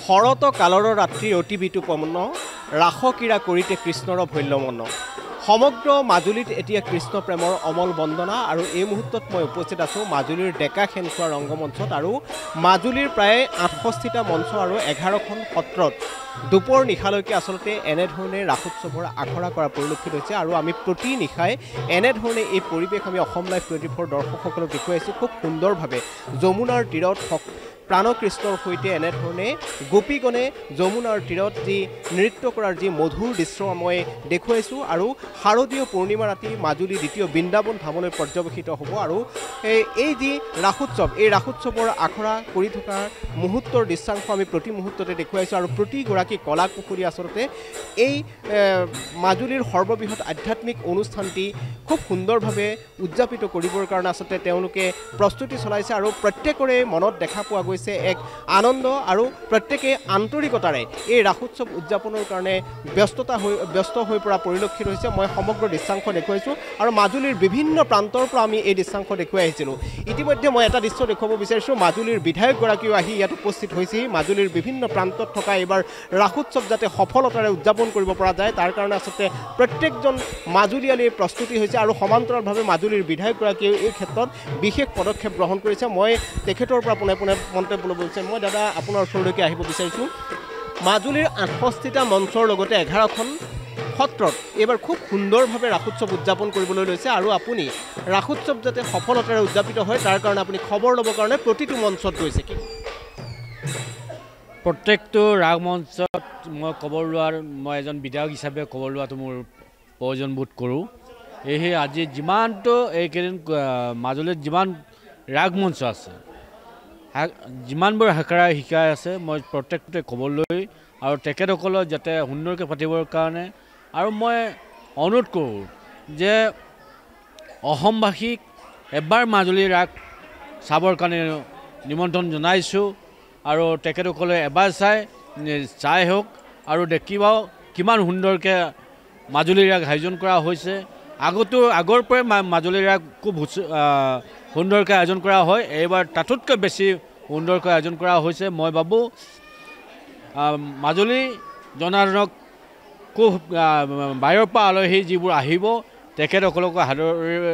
শৰত কালৰ ৰাত্ৰি অতি বিতুপন্ন ৰাসক্ৰীড়া কৰিতে কৃষ্ণৰ ভৈল্যমন সমগ্ৰ মাজুলীত এতিয়া কৃষ্ণ প্ৰেমৰ অমল বন্দনা আৰু এই মুহূৰ্তত মই উপস্থিত আছোঁ মাজুলীৰ ডেকা খেনচোৱা ৰংগমঞ্চত আৰু মাজুলীৰ প্ৰায় 68টা মঞ্চ আৰু 11খন সত্ৰত দুপৰ নিশালৈকে আচলতে এনেধৰণে ৰাসোৎসৱৰ আখৰা কৰা পৰিলক্ষিত হৈছে আৰু আমি প্ৰতি নিশাই এনেধৰণে এই পৰিৱেশ আমি অসম লাইভ 24 দৰ্শকসকলক দেখুৱাইছোঁ খুব সুন্দৰভাৱে যমুনাৰ তীৰত প্ৰাণকৃষ্ণৰ সৈতে এনেধৰণে গোপীগণে যমুনাৰ তীৰত যি নৃত্য কৰাৰ যি মধুৰ দৃশ্য মই দেখুৱাইছোঁ আৰু শাৰদীয় পূৰ্ণিমা ৰাতি মাজুলী দ্বিতীয় বৃন্দাবন ধামলৈ পৰ্যবেক্ষিত হ'ব আৰু এই যি ৰাসোৎসৱ এই ৰাসোৎসৱৰ আখৰা কৰি থকাৰ মুহূৰ্তৰ দৃশ্যাংশ আমি প্ৰতি মুহূৰ্ততে দেখুৱাইছোঁ আৰু প্ৰতিগৰাকী কলা কুশলী আচলতে এই মাজুলীৰ সৰ্ববৃহৎ আধ্যাত্মিক অনুষ্ঠানটি খুব সুন্দৰভাৱে উদযাপিত কৰিবৰ কাৰণে আচলতে তেওঁলোকে প্ৰস্তুতি চলাইছে আৰু প্ৰত্যেকৰে মনত দেখা পোৱা গৈছে এক আনন্দ আৰু প্ৰত্যেকে আন্তৰিকতাৰে এই ৰাসোৎসৱ উদযাপনৰ কাৰণে ব্যস্ত হৈ পৰা পৰিলক্ষিত হৈছে মই সমগ্ৰ দৃশ্যাংশ দেখুৱাইছোঁ আৰু মাজুলীৰ বিভিন্ন প্ৰান্তৰ পৰা আমি এই দৃশ্যাংশ দেখুৱাই আহিছিলোঁ ইতিমধ্যে মই এটা দৃশ্য দেখুৱাব বিচাৰিছোঁ মাজুলীৰ বিধায়কগৰাকীও আহি ইয়াত উপস্থিত হৈছেহি মাজুলীৰ বিভিন্ন প্ৰান্তত থকা এইবাৰ ৰাসোৎসৱ যাতে সফলতাৰে উদযাপন কৰিব পৰা যায় তাৰ কাৰণে আচলতে প্ৰত্যেকজন মাজুলীয়ালীৰ প্ৰস্তুতি হৈছে আৰু সমান্তৰালভাৱে মাজুলীৰ বিধায়কগৰাকীয়ে এই ক্ষেত্ৰত বিশেষ পদক্ষেপ গ্ৰহণ কৰিছে মই তেখেতৰ পৰা পোনে পোনে মন্তব্য ল'ব বিচাৰিছোঁ মই দাদা আপোনাৰ ওচৰলৈকে আহিব বিচাৰিছোঁ মাজুলীৰ 68টা মঞ্চৰ লগতে 11খন সত্ৰত এইবাৰ খুব সুন্দৰভাৱে ৰাসোৎসৱ উদযাপন কৰিবলৈ লৈছে আৰু আপুনি ৰাসোৎসৱ যাতে সফলতাৰে উদযাপিত হয় তাৰ কাৰণে আপুনি খবৰ ল'বৰ কাৰণে প্ৰতিটো মঞ্চত গৈছে কি প্ৰত্যেকটো ৰাগ মঞ্চত মই খবৰ লোৱাৰ মই এজন বিধায়ক হিচাপে খবৰ লোৱাটো মোৰ প্ৰয়োজন বোধ কৰোঁ সেয়েহে আজি যিমানটো এইকেইদিন মাজুলীত যিমান ৰাগ মঞ্চ আছে যিমানবোৰ আখৰা শিকাই আছে মই প্ৰত্যেকটোতে খবৰ লৈ আৰু তেখেতসকলক যাতে সুন্দৰকৈ পাতিবৰ কাৰণে আৰু মই অনুৰোধ কৰোঁ যে অসমবাসীক এবাৰ মাজুলীৰ ৰাগ চাবৰ কাৰণে নিমন্ত্ৰণ জনাইছোঁ আৰু তেখেতসকলে এবাৰ চাই হওক আৰু দেখিব কিমান সুন্দৰকৈ মাজুলীৰ ৰাগ আয়োজন কৰা হৈছে আগৰ পৰাই মাজুলীৰ ৰাগ খুব সুন্দৰকৈ আয়োজন কৰা হয় এইবাৰ তাতোতকৈ বেছি সুন্দৰকৈ আয়োজন কৰা হৈছে মই ভাবোঁ মাজুলী জনাৰ্দনক খুব বাহিৰৰ পৰা আলহী যিবোৰ আহিব তেখেতসকলকো সাদৰেৰে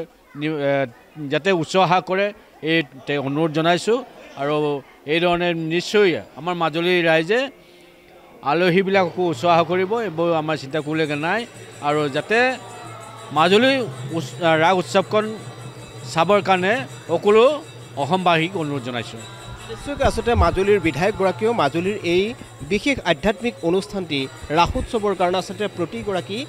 যাতে উৎসাহ কৰে এই অনুৰোধ জনাইছোঁ আৰু এইধৰণে নিশ্চয় আমাৰ মাজুলীৰ ৰাইজে আলহীবিলাককো উৎসাহ কৰিব এইবোৰ আমাৰ চিন্তা কৰিবলগীয়া নাই আৰু যাতে মাজুলী ৰাগ উৎসৱখন চাবৰ কাৰণে সকলো অসমবাসীক অনুৰোধ জনাইছোঁ নিশ্চয়কৈ আচলতে মাজুলীৰ বিধায়কগৰাকীয়েও মাজুলীৰ এই বিশেষ আধ্যাত্মিক অনুষ্ঠানটি ৰাসোৎসৱৰ কাৰণে আচলতে প্ৰতিগৰাকী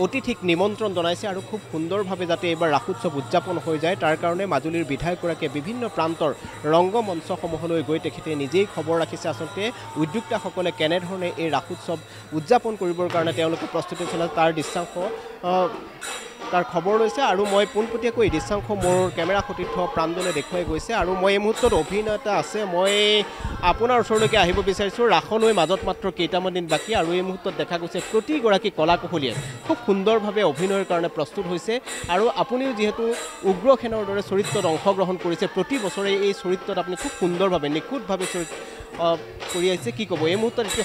অতিথিক নিমন্ত্ৰণ জনাইছে আৰু খুব সুন্দৰভাৱে যাতে এইবাৰ ৰাসোৎসৱ উদযাপন হৈ যায় তাৰ কাৰণে মাজুলীৰ বিধায়কগৰাকীয়ে বিভিন্ন প্ৰান্তৰ ৰংগমঞ্চসমূহলৈ গৈ তেখেতে নিজেই খবৰ ৰাখিছে আচলতে উদ্যোক্তাসকলে কেনেধৰণে এই ৰাসোৎসৱ উদযাপন কৰিবৰ কাৰণে তেওঁলোকে প্ৰস্তুতি চলাইছে তাৰ দৃশ্যাংশ তাৰ খবৰ লৈছে আৰু মই পোনপটীয়াকৈ দৃশ্যাংশ মোৰ কেমেৰা সতীৰ্থ প্ৰাঞ্জলে দেখুৱাই গৈছে আৰু মই এই মুহূৰ্তত অভিনয়তা আছে মই আপোনাৰ ওচৰলৈকে আহিব বিচাৰিছোঁ ৰাসলৈ মাজত মাত্ৰ কেইটামান দিন বাকী আৰু এই মুহূৰ্তত দেখা গৈছে প্ৰতিগৰাকী কলা কুশলীয়ে খুব সুন্দৰভাৱে অভিনয়ৰ কাৰণে প্ৰস্তুত হৈছে আৰু আপুনিও যিহেতু উগ্ৰসেনৰ দৰে চৰিত্ৰত অংশগ্ৰহণ কৰিছে প্ৰতি বছৰে এই চৰিত্ৰত আপুনি খুব সুন্দৰভাৱে নিখুঁতভাৱে কৰি আহিছে কি ক'ব এই মুহূৰ্তত এটি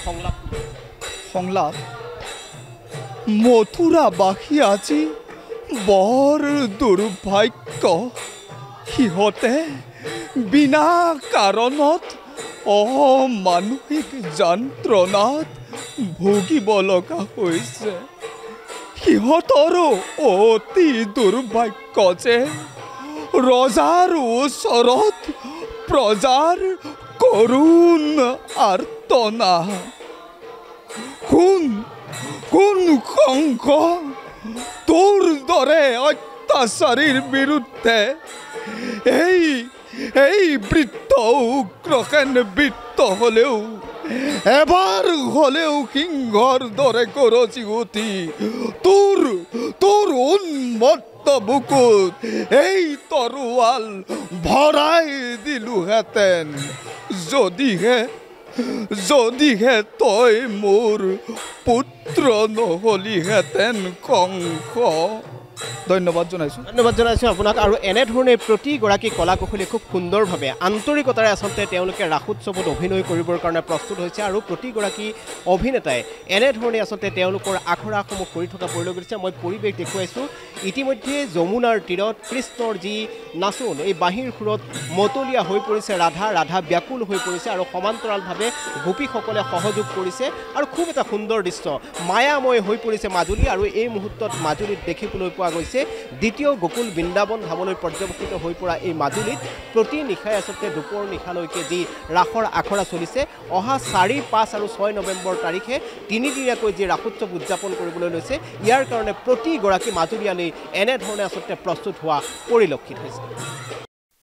সংলাপ মথুৰাবাসী আজি বৰ দুৰ্ভাগ্য সিহঁতে বিনা কাৰণত অমানসিক যন্ত্ৰণাত ভুগিব লগা হৈছে সিহঁতৰো অতি দুৰ্ভাগ্য যে ৰজাৰ ওচৰত প্ৰজাৰ কৰুণ আৰ্তনা কোন শংখ তোৰ দৰে অত্যাচাৰীৰ বিৰুদ্ধে এই বৃত্ত উগ্ৰসেন বৃত্ত হ'লেও এবাৰ হ'লেও সিংহৰ দৰে গৰজি উঠি তোৰ উন্মত্ত বুকুত এই তৰোৱাল ভৰাই দিলোহেঁতেন যদিহে তই মোৰ পুত্ৰ নহলিহেঁতেন কংস ধন্যবাদ জনাইছোঁ। ধন্যবাদ জনাইছোঁ আপোনাক। আৰু এনেধৰণে প্ৰতিগৰাকী কলা কুশলীয়ে খুব সুন্দৰভাৱে আন্তৰিকতাৰে আচলতে তেওঁলোকে ৰাসোৎসৱত অভিনয় কৰিবৰ কাৰণে প্ৰস্তুত হৈছে আৰু প্ৰতিগৰাকী অভিনেতাই এনেধৰণে আচলতে তেওঁলোকৰ আখৰাসমূহ কৰি থকা পৰিলক্ষিত হৈছে। মই পৰিৱেশ দেখুৱাইছোঁ ইতিমধ্যে যমুনাৰ তীৰত কৃষ্ণৰ যি নাচোন এই বাঁহীৰ সুৰত মতলীয়া হৈ পৰিছে ৰাধা ব্যাকুল হৈ পৰিছে আৰু সমান্তৰালভাৱে গোপীসকলে সহযোগ কৰিছে আৰু খুব এটা সুন্দৰ দৃশ্য মায়াময় হৈ পৰিছে মাজুলী। আৰু এই মুহূৰ্তত মাজুলীত দেখিবলৈ পোৱা গৈছে দ্বিতীয় গোকুল বৃন্দাবন ধামলৈ পৰ্যবেক্ষিত হৈ পৰা এই মাজুলীত প্ৰতি নিশাই আচলতে দুপৰ নিশালৈকে যি ৰাসৰ আখৰা চলিছে অহা 4, 5 আৰু 6 নৱেম্বৰ তাৰিখে তিনিদিনীয়াকৈ যি ৰাসোৎসৱ উদযাপন কৰিবলৈ লৈছে ইয়াৰ কাৰণে প্ৰতিগৰাকী মাজুলীয়ানেই এনেধৰণে আচলতে প্ৰস্তুত হোৱা পৰিলক্ষিত হৈছে।